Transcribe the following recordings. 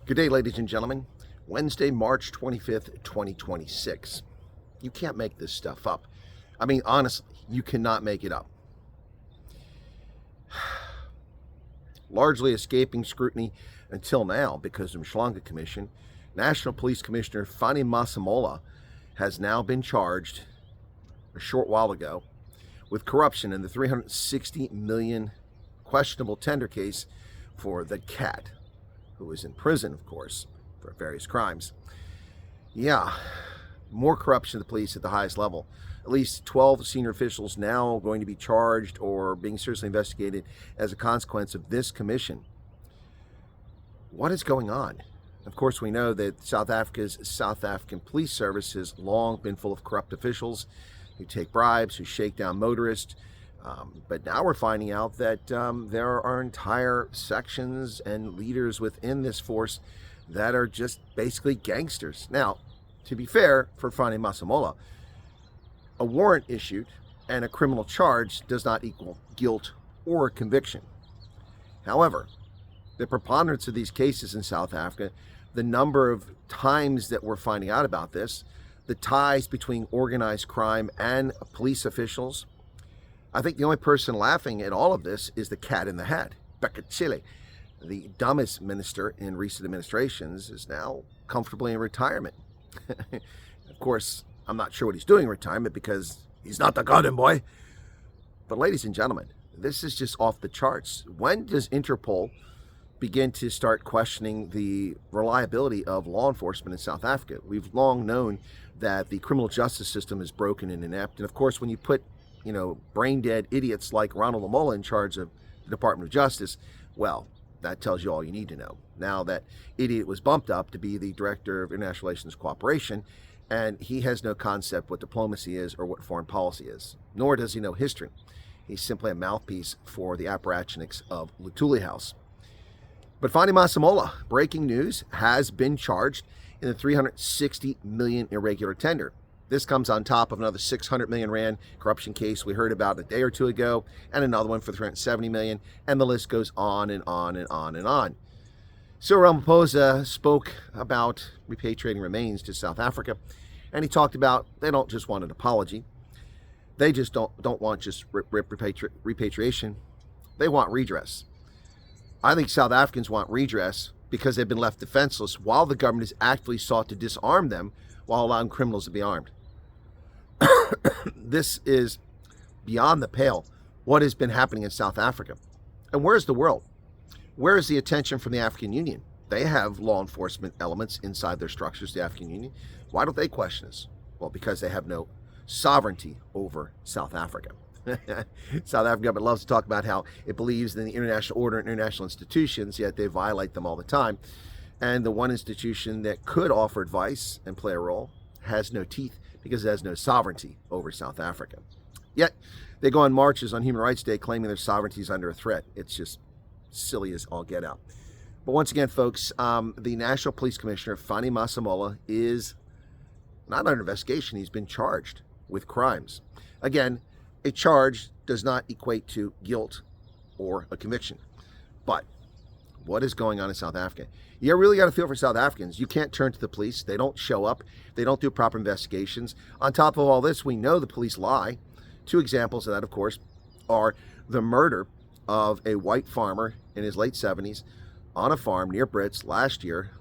Good day, ladies and gentlemen. Wednesday, March 25th, 2026. You can't make this stuff up. I mean, honestly, you cannot make it up. Largely escaping scrutiny until now because of the Commission, National Police Commissioner Fannie Masemola has now been charged a short while ago with corruption in the $360 million questionable tender case for the cat, who is in prison, of course, for various crimes. Yeah, more corruption of the police at the highest level. At least 12 senior officials now going to be charged or being seriously investigated as a consequence of this commission. What is going on? Of course, we know that South African police service has long been full of corrupt officials who take bribes, who shake down motorists. But now we're finding out that there are entire sections and leaders within this force that are just basically gangsters. Now, to be fair, for Fannie Masemola, a warrant issued and a criminal charge does not equal guilt or conviction. However, the preponderance of these cases in South Africa, the number of times that we're finding out about this, the ties between organized crime and police officials, I think the only person laughing at all of this is the cat in the hat, Chile. The dumbest minister in recent administrations is now comfortably in retirement. Of course, I'm not sure what he's doing in retirement because he's not the golden boy. But ladies and gentlemen, this is just off the charts. When does Interpol begin to start questioning the reliability of law enforcement in South Africa? We've long known that the criminal justice system is broken and inept. And of course, when you put brain dead idiots like Ronald Lamola in charge of the Department of Justice, well, that tells you all you need to know. Now that idiot was bumped up to be the Director of International Relations Cooperation, and he has no concept what diplomacy is or what foreign policy is, nor does he know history. He's simply a mouthpiece for the apparatchiks of Luthuli House. But Fannie Masemola, breaking news, has been charged in the $360 million irregular tender. This comes on top of another 600 million rand corruption case we heard about a day or two ago, and another one for 370 million, and the list goes on and on and on and on. Cyril Ramaphosa spoke about repatriating remains to South Africa, and he talked about they don't just want an apology. They just don't want just repatriation. They want redress. I think South Africans want redress because they've been left defenseless while the government has actively sought to disarm them while allowing criminals to be armed. This is beyond the pale what has been happening in South Africa. And where's the world? Where is the attention from the African Union? They have law enforcement elements inside their structures, the African Union. Why don't they question us? Well, because they have no sovereignty over South Africa. South African government loves to talk about how it believes in the international order and international institutions, yet they violate them all the time. And the one institution that could offer advice and play a role has no teeth because it has no sovereignty over South Africa. Yet, they go on marches on Human Rights Day claiming their sovereignty is under a threat. It's just silly as all get out. But once again, folks, the National Police Commissioner, Fannie Masemola, is not under investigation. He's been charged with crimes. Again, a charge does not equate to guilt or a conviction. But what is going on in South Africa? You really got to feel for South Africans. You can't turn to the police. They don't show up. They don't do proper investigations. On top of all this, we know the police lie. Two examples of that, of course, are the murder of a white farmer in his late 70s on a farm near Brits last year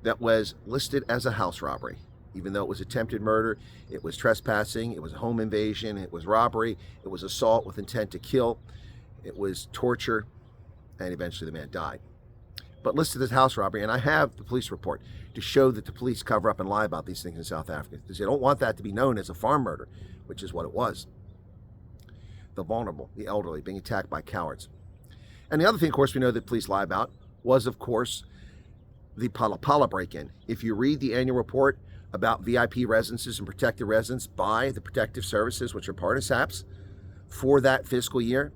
that was listed as a house robbery. Even though it was attempted murder, it was trespassing, it was a home invasion, it was robbery, it was assault with intent to kill, it was torture, and eventually the man died. But listed as house robbery, and I have the police report to show that the police cover up and lie about these things in South Africa, because they don't want that to be known as a farm murder, which is what it was. The vulnerable, the elderly, being attacked by cowards. And the other thing, of course, we know that police lie about was, of course, the Pala break-in. If you read the annual report about VIP residences and protected residence by the protective services, which are part of SAPS, for that fiscal year,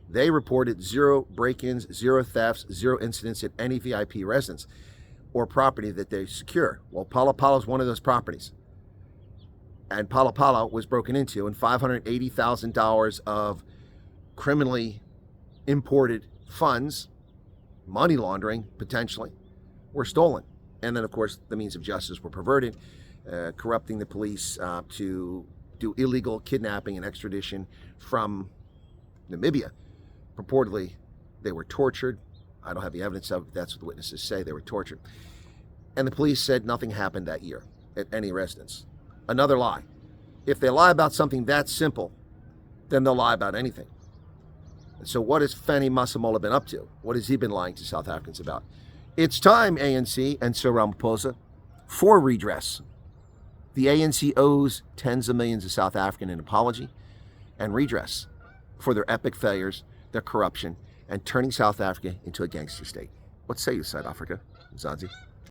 they reported 0 break-ins, 0 thefts, 0 incidents at any VIP residence or property that they secure. Well, Pala is one of those properties. And Pala was broken into, and $580,000 of criminally imported funds money laundering, potentially, were stolen. And then, of course, the means of justice were perverted, corrupting the police to do illegal kidnapping and extradition from Namibia. Purportedly, they were tortured. I don't have the evidence of it. That's what the witnesses say. They were tortured. And the police said nothing happened that year at any residence. Another lie. If they lie about something that simple, then they'll lie about anything. And so what has Fannie Masemola been up to? What has he been lying to South Africans about? It's time, ANC and Cyril Ramaphosa, for redress. The ANC owes tens of millions of South Africans an apology and redress for their epic failures, their corruption, and turning South Africa into a gangster state. What say you, South Africa, Mzansi?